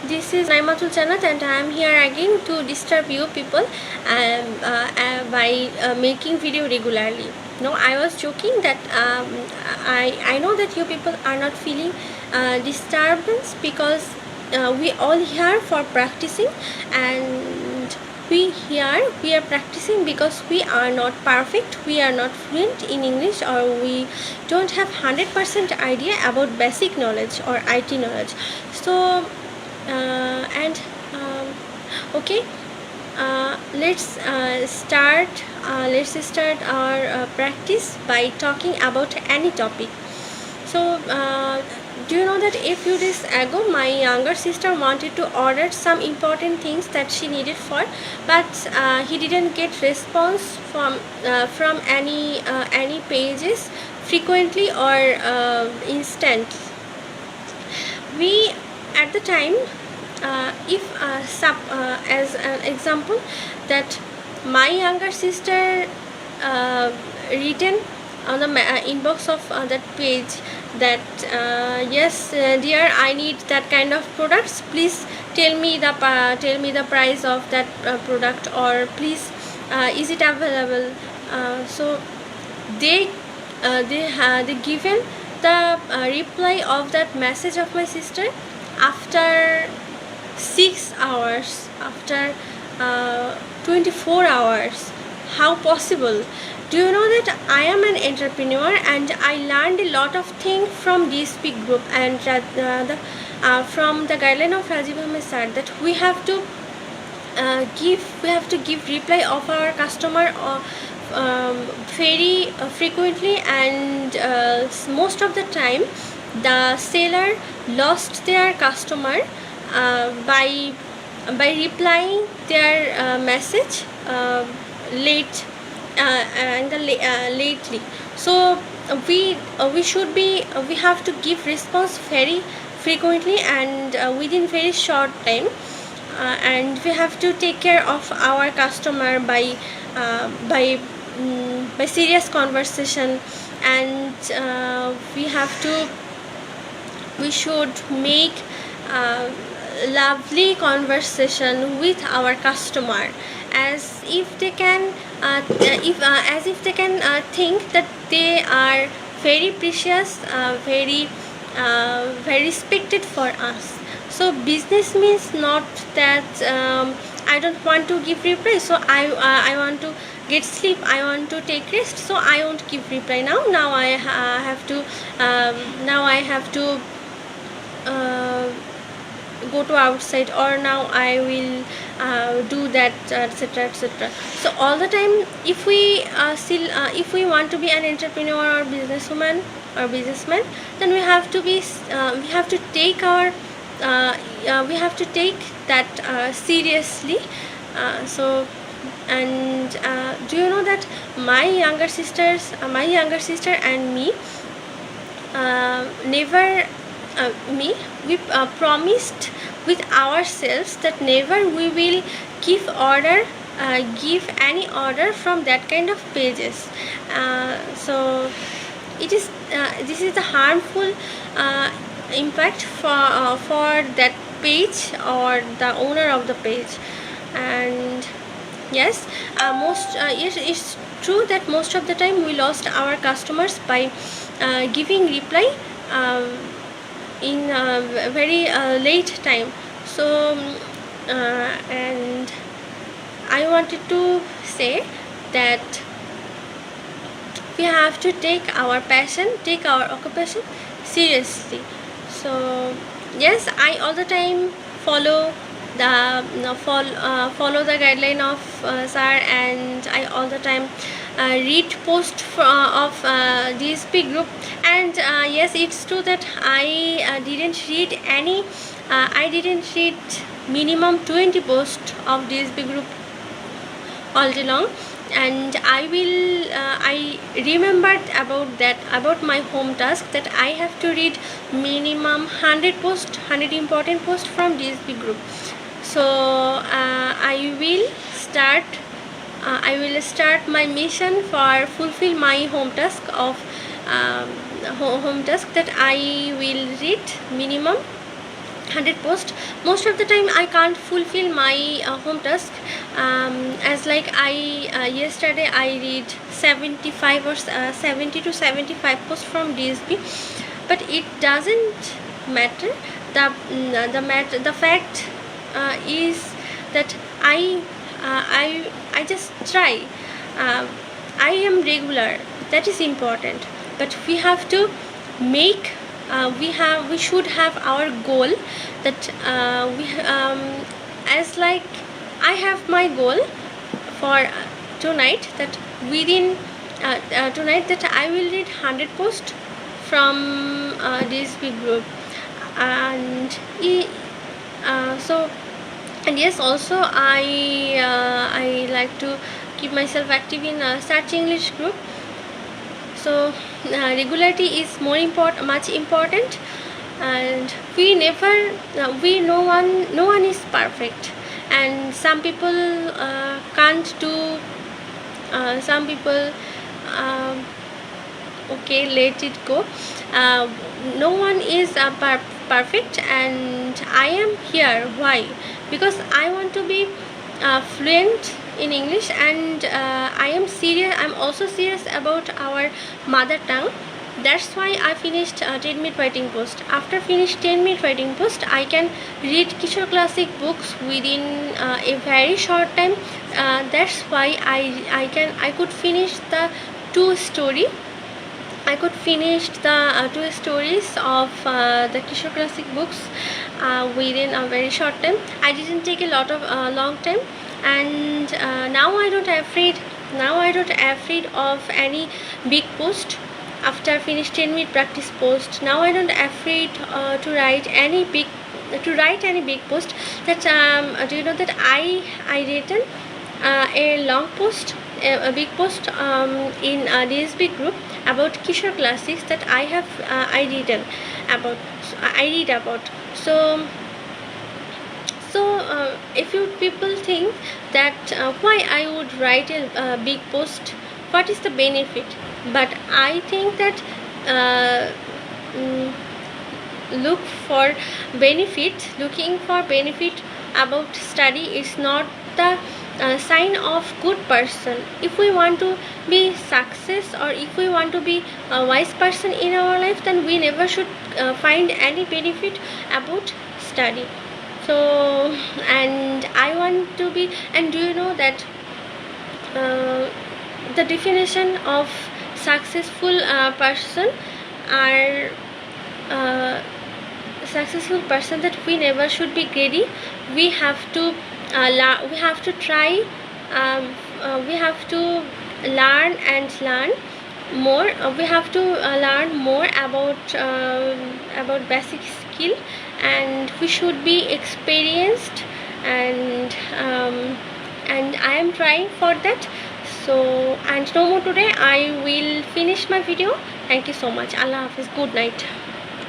This is Naimatul Chanat and I am here again to disturb you people by making video regularly. No, I was joking that I know that you people are not feeling disturbance because we all here for practicing, and we are practicing because we are not perfect, we are not fluent in English, or we don't have 100% idea about basic knowledge or IT knowledge. So and okay, let's start our practice by talking about any topic. So do you know that a few days ago my younger sister wanted to order some important things that she needed for, but he didn't get response from any pages frequently or instant. We at the time, if as an example, that my younger sister written on the inbox of that page that yes, dear, I need that kind of products, please tell me the price of that product, or please is it available. So they given the reply of that message of my sister after 6 hours, after 24 hours. How possible? Do you know that I am an entrepreneur and I learned a lot of things from DSP group and from the guideline of Rajiv Ahmed sir, that we have to give reply of our customer very frequently, and most of the time the seller lost their customer by replying their message late and lately. So we have to give response very frequently and within very short time, and we have to take care of our customer by serious conversation, and we should make lovely conversation with our customer, as if they can think that they are very precious, very respected for us. So business means not that I don't want to give reply, so I want to get sleep, I want to take rest, so I won't give reply now I have to go to outside, or now I will do that, etc, etc. So all the time, if we want to be an entrepreneur or businesswoman or businessman, then we have to take that seriously. So and do you know that my younger sister and me never we promised with ourselves that never we will give any order from that kind of pages. So this is the harmful impact for that page or the owner of the page. And yes, it's true that most of the time we lost our customers by giving reply in a very late time. So and I wanted to say that we have to take our occupation seriously. So yes, I all the time follow the guideline of sir, and I all the time read post of DSP group. And yes, it's true that I didn't read minimum 20 posts of DSP group all day long, and I remembered about my home task, that I have to read minimum 100 important posts from DSP group. So I will start my mission for fulfill my home task that I will read minimum 100 post. Most of the time I can't fulfill my home task, as like I yesterday I read 75 or 70 to 75 posts from DSB, but it doesn't matter. The fact is that I just try. I am regular, that is important, but we have to make we should have our goal, that as like I have my goal for tonight, that within tonight that I will read 100 posts from this big group. And so, and yes, also I like to keep myself active in Search English group. So regularity is much important, and we never no one is perfect, and some people can't do some people okay, let it go. No one is perfect, and I am here. Why? Because I want to be fluent in English, and I'm also serious about our mother tongue. That's why I finished 10-minute writing post. After finish 10-minute writing post, I can read Kishore Classic books within a very short time. That's why I could finish the two stories of the Kishore Classic books within a very short time. I didn't take a lot of long time, and now I don't afraid of any big post. After finish 10-minute practice post, now I don't afraid to write any big post. That do you know that I written a long post, a big post in this big group about Kishore Classics that I read about. So if you people think that why I would write a big post, what is the benefit? But I think that looking for benefit about study is not the sign of good person. If we want to be success, or if we want to be a wise person in our life, then we never should find any benefit about study. So, and I want to be, and do you know that the definition of successful person are successful person, that we never should be greedy. We have to try, we have to learn more. We have to learn more about basic skill, and we should be experienced, and I am trying for that. So, and no more today, I will finish my video. Thank you so much. Allah Hafiz. Good night.